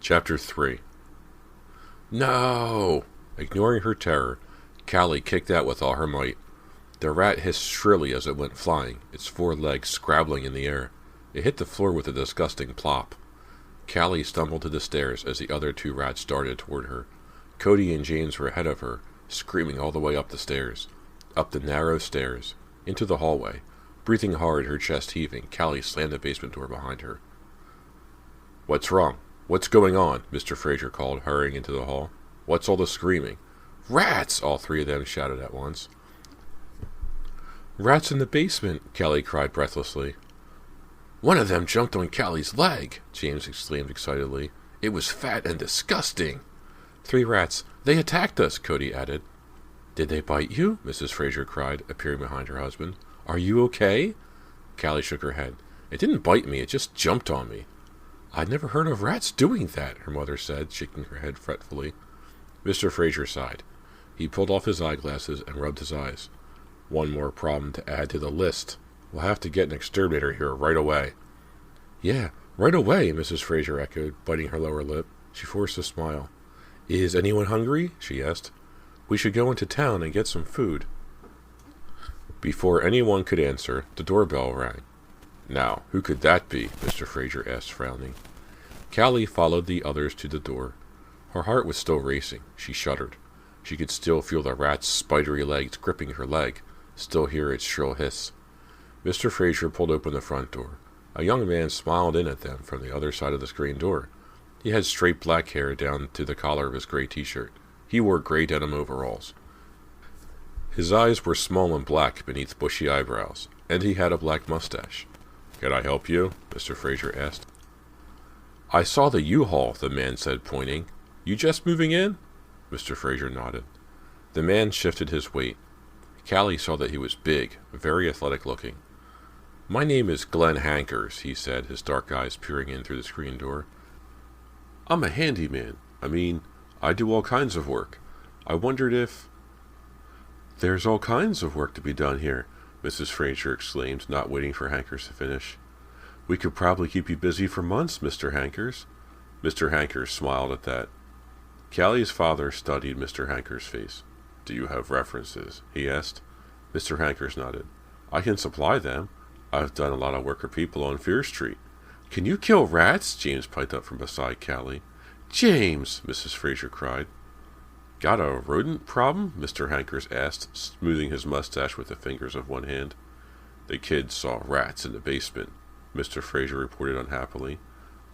Chapter 3. No! Ignoring her terror, Callie kicked out with all her might. The rat hissed shrilly as it went flying, its 4 legs scrabbling in the air. It hit the floor with a disgusting plop. Callie stumbled to the stairs as the other 2 rats darted toward her. Cody and James were ahead of her, screaming all the way up the stairs. Up the narrow stairs, into the hallway. Breathing hard, her chest heaving, Callie slammed the basement door behind her. "What's wrong? What's going on?" Mr. Fraser called, hurrying into the hall. "What's all the screaming?" "Rats!" all 3 of them shouted at once. "Rats in the basement!" Callie cried breathlessly. "One of them jumped on Callie's leg!" James exclaimed excitedly. "It was fat and disgusting!" 3 rats. "They attacked us!" Cody added. "Did they bite you?" Mrs. Fraser cried, appearing behind her husband. "Are you okay?" Callie shook her head. "It didn't bite me, it just jumped on me." "I'd never heard of rats doing that," her mother said, shaking her head fretfully. Mr. Fraser sighed. He pulled off his eyeglasses and rubbed his eyes. "One more problem to add to the list. We'll have to get an exterminator here right away." "Yeah, right away," Mrs. Fraser echoed, biting her lower lip. She forced a smile. "Is anyone hungry?" she asked. "We should go into town and get some food." Before anyone could answer, the doorbell rang. "Now, who could that be?" Mr. Fraser asked, frowning. Callie followed the others to the door. Her heart was still racing. She shuddered. She could still feel the rat's spidery legs gripping her leg, still hear its shrill hiss. Mr. Fraser pulled open the front door. A young man smiled in at them from the other side of the screen door. He had straight black hair down to the collar of his gray t-shirt. He wore gray denim overalls. His eyes were small and black beneath bushy eyebrows, and he had a black mustache. "Can I help you?" Mr. Fraser asked. "I saw the U-Haul," the man said, pointing. "You just moving in?" Mr. Fraser nodded. The man shifted his weight. Callie saw that he was big, very athletic looking. "My name is Glenn Hankers," he said, his dark eyes peering in through the screen door. "I'm a handyman. I do all kinds of work. I wondered if—" "There's all kinds of work to be done here," Mrs. Fraser exclaimed, not waiting for Hankers to finish. "We could probably keep you busy for months, Mr. Hankers." Mr. Hankers smiled at that. Callie's father studied Mr. Hankers' face. "Do you have references?" he asked. Mr. Hankers nodded. "I can supply them. I've done a lot of work for people on Fear Street." "Can you kill rats?" James piped up from beside Callie. "James!" Mrs. Fraser cried. "Got a rodent problem?" Mr. Hankers asked, smoothing his mustache with the fingers of one hand. "The kids saw rats in the basement," Mr. Fraser reported unhappily.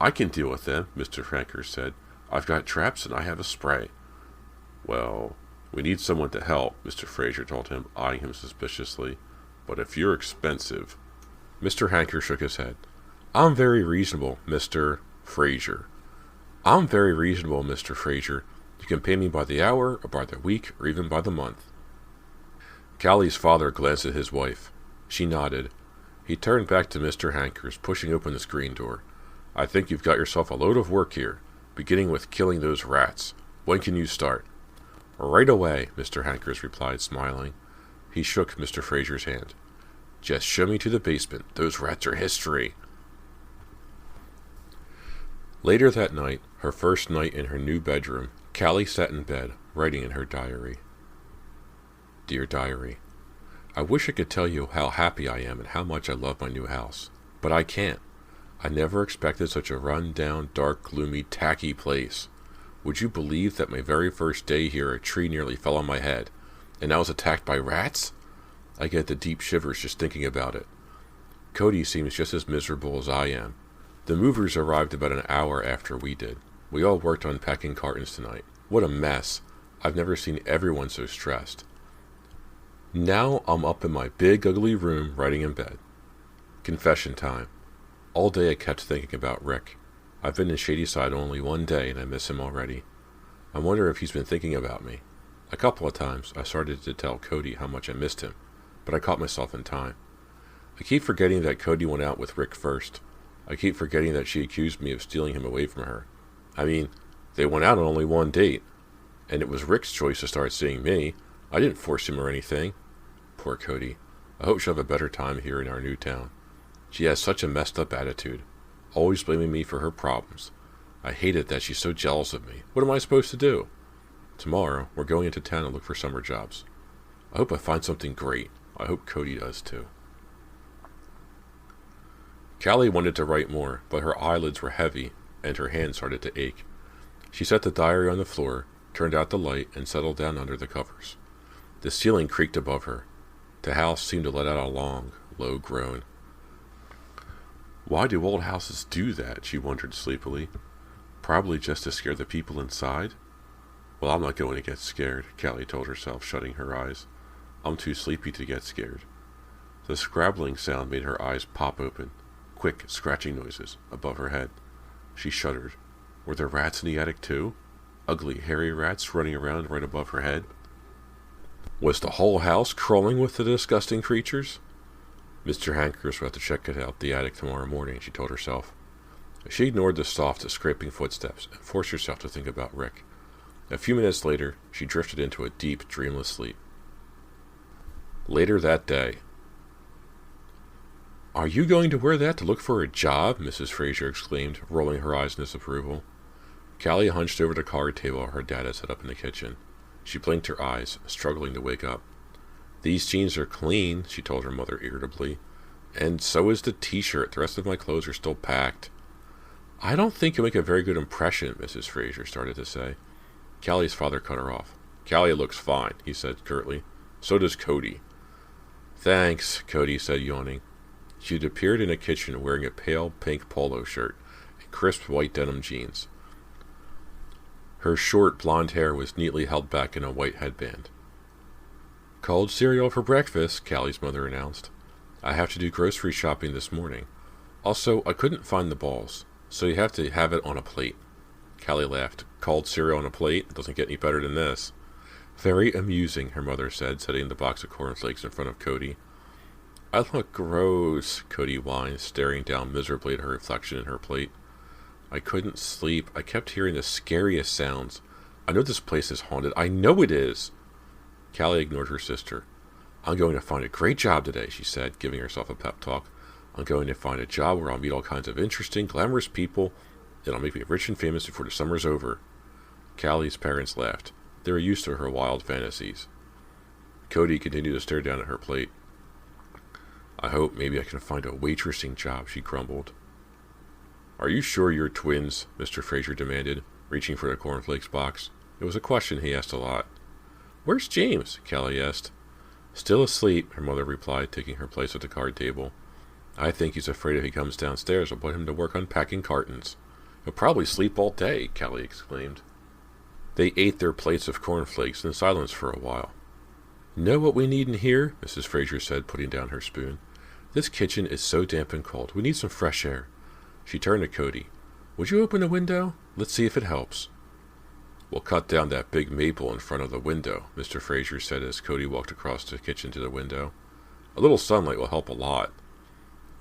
"I can deal with them," Mr. Hankers said. "I've got traps and I have a spray." "Well, we need someone to help," Mr. Fraser told him, eyeing him suspiciously. "But if you're expensive—" Mr. Hankers shook his head. "I'm very reasonable, Mr. Fraser. I'm very reasonable, Mr. Fraser. You can pay me by the hour, or by the week, or even by the month." Callie's father glanced at his wife. She nodded. He turned back to Mr. Hankers, pushing open the screen door. "I think you've got yourself a load of work here, beginning with killing those rats. When can you start?" "Right away," Mr. Hankers replied, smiling. He shook Mr. Fraser's hand. "Just show me to the basement. Those rats are history." Later that night, her first night in her new bedroom, Callie sat in bed, writing in her diary. Dear Diary, I wish I could tell you how happy I am and how much I love my new house, but I can't. I never expected such a run-down, dark, gloomy, tacky place. Would you believe that my very first day here a tree nearly fell on my head, and I was attacked by rats? I get the deep shivers just thinking about it. Cody seems just as miserable as I am. The movers arrived about an hour after we did. We all worked on packing cartons tonight. What a mess. I've never seen everyone so stressed. Now I'm up in my big ugly room writing in bed. Confession time. All day I kept thinking about Rick. I've been in Shadyside only one day and I miss him already. I wonder if he's been thinking about me. A couple of times I started to tell Cody how much I missed him, but I caught myself in time. I keep forgetting that Cody went out with Rick first. I keep forgetting that she accused me of stealing him away from her. They went out on only one date, and it was Rick's choice to start seeing me. I didn't force him or anything. Poor Cody. I hope she'll have a better time here in our new town. She has such a messed up attitude, always blaming me for her problems. I hate it that she's so jealous of me. What am I supposed to do? Tomorrow, we're going into town to look for summer jobs. I hope I find something great. I hope Cody does too. Callie wanted to write more, but her eyelids were heavy and her hands started to ache. She set the diary on the floor, turned out the light, and settled down under the covers. The ceiling creaked above her. The house seemed to let out a long, low groan. Why do old houses do that? She wondered sleepily. Probably just to scare the people inside? Well, I'm not going to get scared, Callie told herself, shutting her eyes. I'm too sleepy to get scared. The scrabbling sound made her eyes pop open. Quick, scratching noises above her head. She shuddered. Were there rats in the attic too? Ugly, hairy rats running around right above her head? Was the whole house crawling with the disgusting creatures? Mr. Hankers will have to check it out the attic tomorrow morning, she told herself. She ignored the soft, scraping footsteps and forced herself to think about Rick. A few minutes later, she drifted into a deep, dreamless sleep. Later that day. Are you going to wear that to look for a job? Mrs. Fraser exclaimed, rolling her eyes in disapproval. Callie hunched over the card table her dad had set up in the kitchen. She blinked her eyes, struggling to wake up. These jeans are clean, she told her mother irritably. And so is the t-shirt. The rest of my clothes are still packed. I don't think you'll make a very good impression, Mrs. Fraser started to say. Callie's father cut her off. Callie looks fine, he said curtly. So does Cody. Thanks, Cody said, yawning. She had appeared in a kitchen wearing a pale pink polo shirt and crisp white denim jeans. Her short blonde hair was neatly held back in a white headband. Cold cereal for breakfast, Callie's mother announced. I have to do grocery shopping this morning. Also, I couldn't find the balls, so you have to have it on a plate. Callie laughed. Cold cereal on a plate? It doesn't get any better than this. Very amusing, her mother said, setting the box of cornflakes in front of Cody. I look gross, Cody whined, staring down miserably at her reflection in her plate. I couldn't sleep. I kept hearing the scariest sounds. I know this place is haunted. I know it is. Callie ignored her sister. I'm going to find a great job today, she said, giving herself a pep talk. I'm going to find a job where I'll meet all kinds of interesting, glamorous people, and I'll make me rich and famous before the summer's over. Callie's parents laughed. They were used to her wild fantasies. Cody continued to stare down at her plate. I hope maybe I can find a waitressing job, she grumbled. Are you sure you're twins? Mr. Fraser demanded, reaching for the cornflakes box. It was a question he asked a lot. Where's James? Callie asked. Still asleep, her mother replied, taking her place at the card table. I think he's afraid if he comes downstairs, I'll put him to work unpacking cartons. He'll probably sleep all day, Callie exclaimed. They ate their plates of cornflakes in silence for a while. Know what we need in here? Mrs. Fraser said, putting down her spoon. This kitchen is so damp and cold. We need some fresh air. She turned to Cody. Would you open the window? Let's see if it helps. We'll cut down that big maple in front of the window, Mr. Fraser said as Cody walked across the kitchen to the window. A little sunlight will help a lot.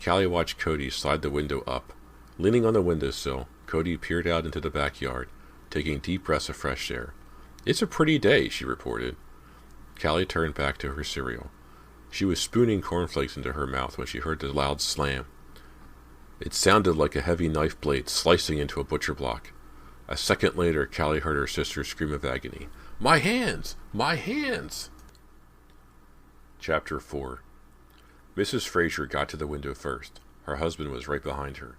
Callie watched Cody slide the window up. Leaning on the windowsill, Cody peered out into the backyard, taking deep breaths of fresh air. It's a pretty day, she reported. Callie turned back to her cereal. She was spooning cornflakes into her mouth when she heard the loud slam. It sounded like a heavy knife blade slicing into a butcher block. A second later, Callie heard her sister scream of agony. My hands! My hands! Chapter 4. Mrs. Fraser got to the window first. Her husband was right behind her.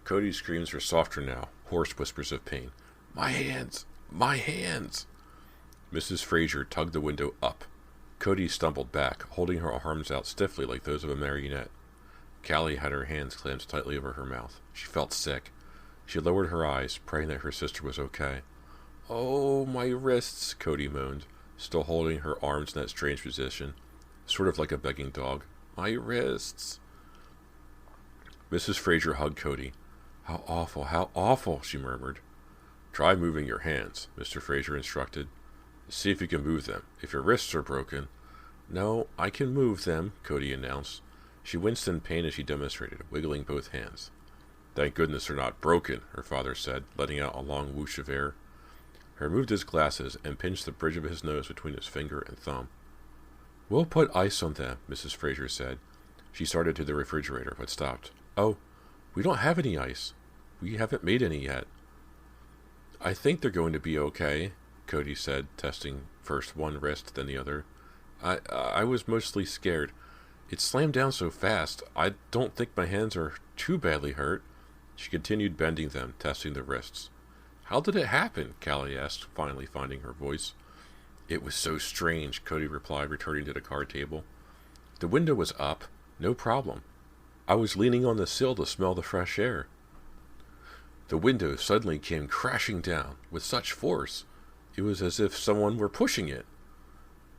Cody's screams were softer now, hoarse whispers of pain. My hands! My hands! Mrs. Fraser tugged the window up. Cody stumbled back, holding her arms out stiffly like those of a marionette. Callie had her hands clamped tightly over her mouth. She felt sick. She lowered her eyes, praying that her sister was okay. Oh, my wrists, Cody moaned, still holding her arms in that strange position, sort of like a begging dog. My wrists. Mrs. Fraser hugged Cody. How awful, she murmured. Try moving your hands, Mr. Fraser instructed. See if you can move them. If your wrists are broken... No, I can move them, Cody announced. She winced in pain as she demonstrated, wiggling both hands. Thank goodness they're not broken, her father said, letting out a long whoosh of air. He removed his glasses and pinched the bridge of his nose between his finger and thumb. We'll put ice on them, Mrs. Fraser said. She started to the refrigerator, but stopped. Oh, we don't have any ice. We haven't made any yet. I think they're going to be okay, Cody said, testing first one wrist, then the other. I was mostly scared. It slammed down so fast, I don't think my hands are too badly hurt. She continued bending them, testing the wrists. How did it happen? Callie asked, finally finding her voice. It was so strange, Cody replied, returning to the card table. The window was up, no problem. I was leaning on the sill to smell the fresh air. The window suddenly came crashing down with such force, it was as if someone were pushing it.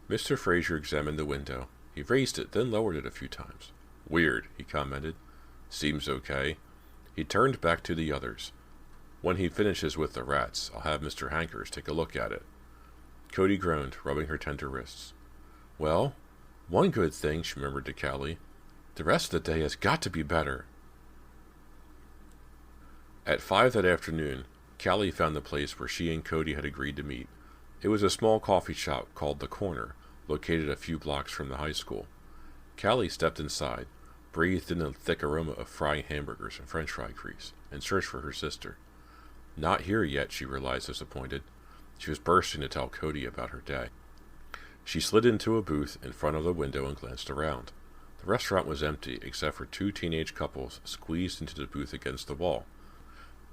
Mr. Fraser examined the window. He raised it, then lowered it a few times. Weird, he commented. Seems okay. He turned back to the others. When he finishes with the rats, I'll have Mr. Hankers take a look at it. Cody groaned, rubbing her tender wrists. Well, one good thing, she murmured to Callie. The rest of the day has got to be better. At 5 that afternoon, Callie found the place where she and Cody had agreed to meet. It was a small coffee shop called The Corner, located a few blocks from the high school. Callie stepped inside, breathed in the thick aroma of frying hamburgers and french fry grease, and searched for her sister. Not here yet, she realized, disappointed. She was bursting to tell Cody about her day. She slid into a booth in front of the window and glanced around. The restaurant was empty, except for 2 teenage couples squeezed into the booth against the wall.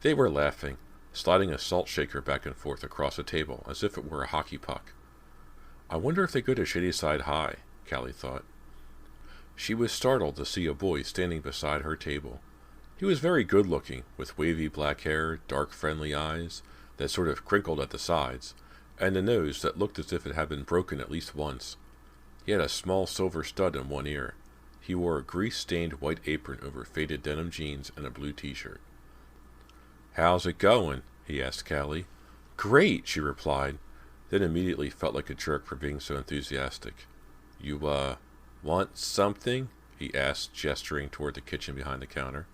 They were laughing, sliding a salt shaker back and forth across the table as if it were a hockey puck. I wonder if they go to Shadyside High, Callie thought. She was startled to see a boy standing beside her table. He was very good-looking, with wavy black hair, dark friendly eyes that sort of crinkled at the sides, and a nose that looked as if it had been broken at least once. He had a small silver stud in one ear. He wore a grease-stained white apron over faded denim jeans and a blue t-shirt. How's it going? He asked Callie. Great, she replied, then immediately felt like a jerk for being so enthusiastic. You, want something? He asked, gesturing toward the kitchen behind the counter.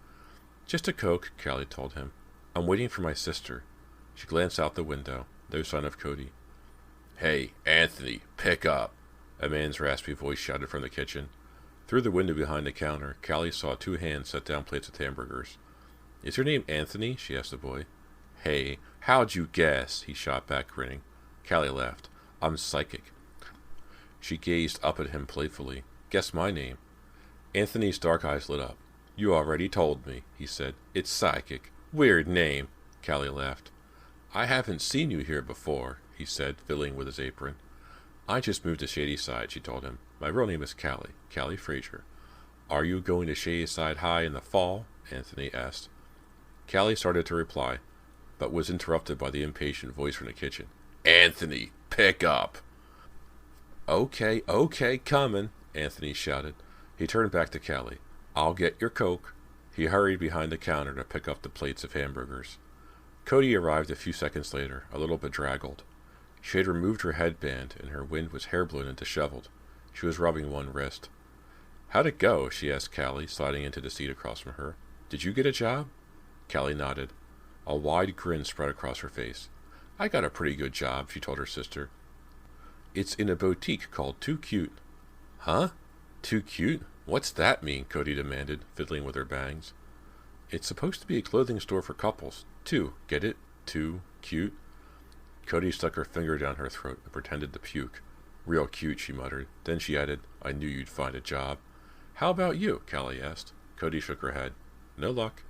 Just a Coke, Callie told him. I'm waiting for my sister. She glanced out the window. No sign of Cody. Hey, Anthony, pick up! A man's raspy voice shouted from the kitchen. Through the window behind the counter, Callie saw 2 hands set down plates of hamburgers. Is your name Anthony? She asked the boy. Hey, how'd you guess? He shot back, grinning. Callie laughed. I'm psychic. She gazed up at him playfully. Guess my name. Anthony's dark eyes lit up. You already told me, he said. It's psychic. Weird name. Callie laughed. I haven't seen you here before, he said, fiddling with his apron. I just moved to Shadyside, she told him. My real name is Callie Fraser. Are you going to Shadyside High in the fall? Anthony asked. Callie started to reply, but was interrupted by the impatient voice from the kitchen. Anthony, pick up! Okay, coming, Anthony shouted. He turned back to Callie. I'll get your Coke. He hurried behind the counter to pick up the plates of hamburgers. Cody arrived a few seconds later, a little bedraggled. She had removed her headband, and her wind was hair-blown and disheveled. She was rubbing one wrist. How'd it go? She asked Callie, sliding into the seat across from her. Did you get a job? Callie nodded. A wide grin spread across her face. I got a pretty good job, she told her sister. It's in a boutique called Too Cute. Huh? Too Cute? What's that mean? Cody demanded, fiddling with her bangs. It's supposed to be a clothing store for couples. Too, get it? Too cute? Cody stuck her finger down her throat and pretended to puke. Real cute, she muttered. Then she added, I knew you'd find a job. How about you? Callie asked. Cody shook her head. No luck.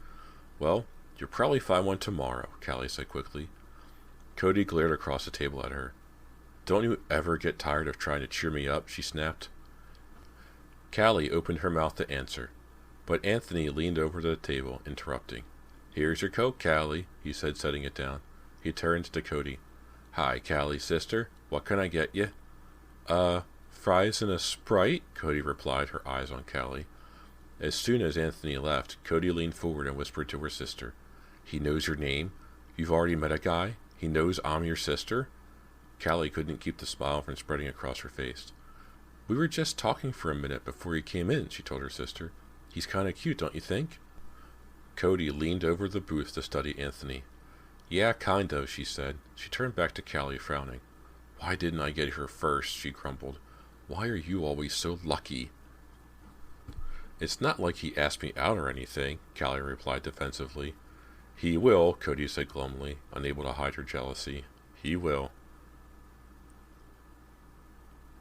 Well, you'll probably find one tomorrow, Callie said quickly. Cody glared across the table at her. Don't you ever get tired of trying to cheer me up? She snapped. Callie opened her mouth to answer, but Anthony leaned over the table, interrupting. Here's your Coke, Callie, he said, setting it down. He turned to Cody. Hi, Callie, sister. What can I get you? Fries and a Sprite, Cody replied, her eyes on Callie. As soon as Anthony left, Cody leaned forward and whispered to her sister. He knows your name? You've already met a guy? He knows I'm your sister? Callie couldn't keep the smile from spreading across her face. We were just talking for a minute before he came in, she told her sister. He's kind of cute, don't you think? Cody leaned over the booth to study Anthony. Yeah, kind of, she said. She turned back to Callie, frowning. Why didn't I get here first? She grumbled. Why are you always so lucky? It's not like he asked me out or anything, Callie replied defensively. He will, Cody said glumly, unable to hide her jealousy. He will.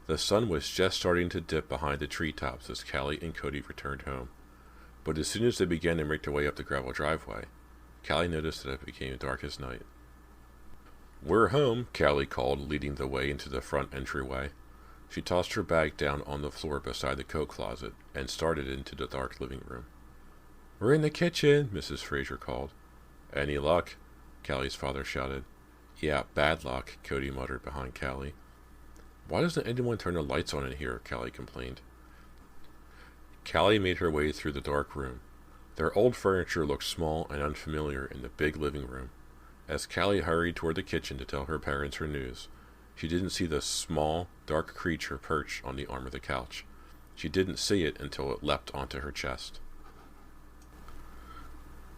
The sun was just starting to dip behind the treetops as Callie and Cody returned home. But as soon as they began to make their way up the gravel driveway, Callie noticed that it became dark as night. "We're home," Callie called, leading the way into the front entryway. She tossed her bag down on the floor beside the coat closet and started into the dark living room. "We're in the kitchen," Mrs. Fraser called. "Any luck?" Callie's father shouted. "Yeah, bad luck," Cody muttered behind Callie. "Why doesn't anyone turn the lights on in here?" Callie complained. Callie made her way through the dark room. Their old furniture looked small and unfamiliar in the big living room. As Callie hurried toward the kitchen to tell her parents her news, she didn't see the small, dark creature perched on the arm of the couch. She didn't see it until it leapt onto her chest.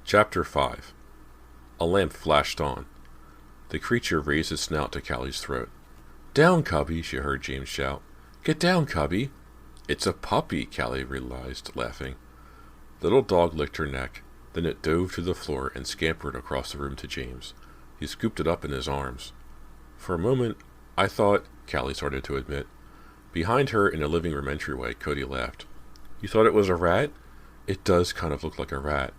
Chapter 5. A lamp flashed on. The creature raised its snout to Callie's throat. "Down, Cubby," she heard James shout. "Get down, Cubby." "It's a puppy," Callie realized, laughing. The little dog licked her neck. Then it dove to the floor and scampered across the room to James. He scooped it up in his arms. For a moment, I thought, Callie started to admit. Behind her in the living room entryway, Cody laughed. "You thought it was a rat? It does kind of look like a rat."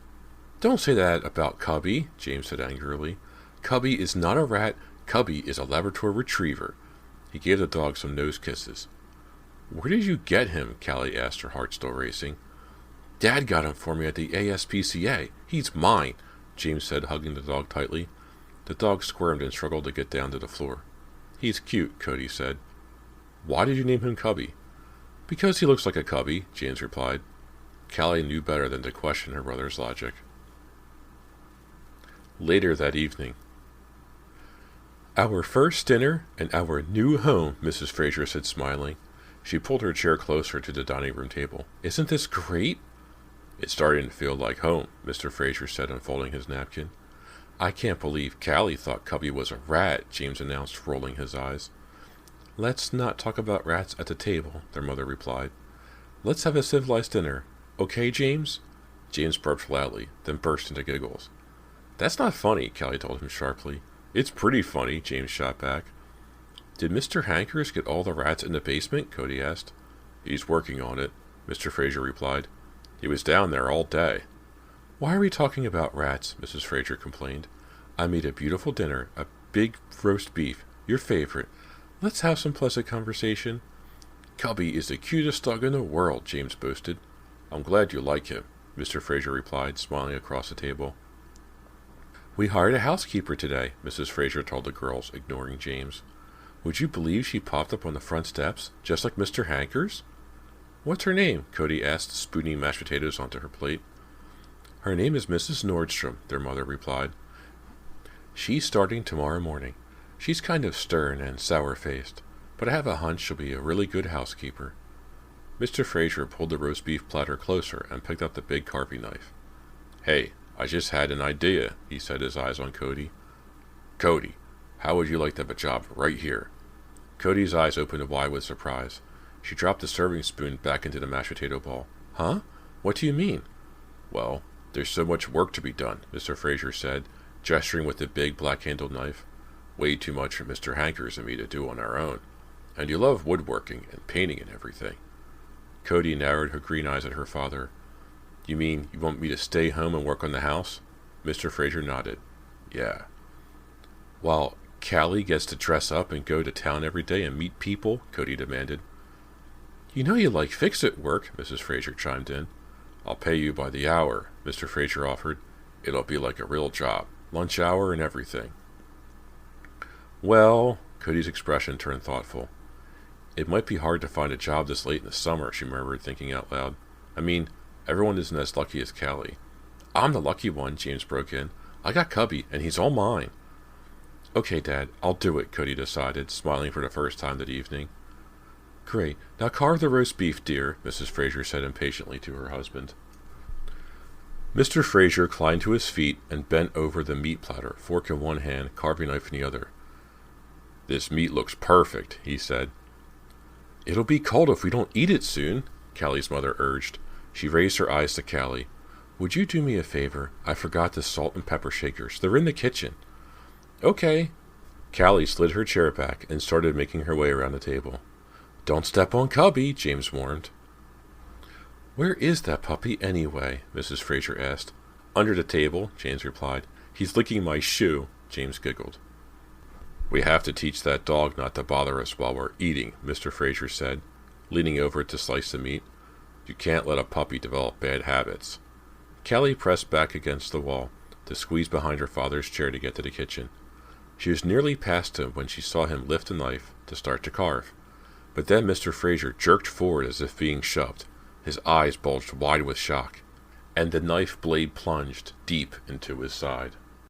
"Don't say that about Cubby," James said angrily. "Cubby is not a rat. Cubby is a Labrador retriever." He gave the dog some nose kisses. "Where did you get him?" Callie asked, her heart still racing. "Dad got him for me at the ASPCA. He's mine," James said, hugging the dog tightly. The dog squirmed and struggled to get down to the floor. "He's cute," Cody said. "Why did you name him Cubby?" "Because he looks like a cubby," James replied. Callie knew better than to question her brother's logic. Later that evening. "Our first dinner and our new home," Mrs. Fraser said, smiling. She pulled her chair closer to the dining room table. "Isn't this great?" "It's starting to feel like home," Mr. Fraser said, unfolding his napkin. "I can't believe Callie thought Cubby was a rat," James announced, rolling his eyes. "Let's not talk about rats at the table," their mother replied. "Let's have a civilized dinner. Okay, James?" James burped loudly, then burst into giggles. "That's not funny," Callie told him sharply. "It's pretty funny," James shot back. "Did Mr. Hankers get all the rats in the basement?" Cody asked. "He's working on it," Mr. Fraser replied. "He was down there all day." "Why are we talking about rats?" Mrs. Fraser complained. "I made a beautiful dinner, a big roast beef, your favorite. Let's have some pleasant conversation." "Cubby is the cutest dog in the world," James boasted. "I'm glad you like him," Mr. Fraser replied, smiling across the table. "We hired a housekeeper today," Mrs. Fraser told the girls, ignoring James. "Would you believe she popped up on the front steps, just like Mr. Hankers?" "What's her name?" Cody asked, spooning mashed potatoes onto her plate. "Her name is Mrs. Nordstrom," their mother replied. "She's starting tomorrow morning. She's kind of stern and sour-faced, but I have a hunch she'll be a really good housekeeper." Mr. Fraser pulled the roast beef platter closer and picked up the big carving knife. "Hey, I just had an idea," he said, his eyes on Cody. "Cody, how would you like to have a job right here?" Cody's eyes opened wide with surprise. She dropped the serving spoon back into the mashed potato bowl. "Huh? What do you mean?" "Well, there's so much work to be done," Mr. Fraser said, gesturing with the big black-handled knife. "Way too much for Mr. Hankers and me to do on our own. And you love woodworking and painting and everything." Cody narrowed her green eyes at her father. "You mean you want me to stay home and work on the house?" Mr. Fraser nodded. "Yeah." "While Callie gets to dress up and go to town every day and meet people?" Cody demanded. "You know you like fix-it work," Mrs. Fraser chimed in. "I'll pay you by the hour," Mr. Fraser offered. "It'll be like a real job, lunch hour and everything." "Well," Cody's expression turned thoughtful. "It might be hard to find a job this late in the summer," she murmured, thinking out loud. "I mean, everyone isn't as lucky as Callie." "I'm the lucky one," James broke in. "I got Cubby, and he's all mine." "Okay, Dad, I'll do it," Cody decided, smiling for the first time that evening. "Great. Now carve the roast beef, dear," Mrs. Fraser said impatiently to her husband. Mr. Fraser climbed to his feet and bent over the meat platter, fork in one hand, carving knife in the other. "This meat looks perfect," he said. "It'll be cold if we don't eat it soon," Callie's mother urged. She raised her eyes to Callie. Would you do me a favor? I forgot the salt and pepper shakers. They're in the kitchen. Okay. Callie slid her chair back and started making her way around the table. Don't step on Cubby, James warned. Where is that puppy anyway? Mrs. Fraser asked. Under the table, James replied. He's licking my shoe, James giggled. We have to teach that dog not to bother us while we're eating, Mr. Fraser said, leaning over to slice the meat. You can't let a puppy develop bad habits. Callie pressed back against the wall to squeeze behind her father's chair to get to the kitchen. She was nearly past him when she saw him lift a knife to start to carve. But then Mr. Fraser jerked forward as if being shoved. His eyes bulged wide with shock, and the knife blade plunged deep into his side.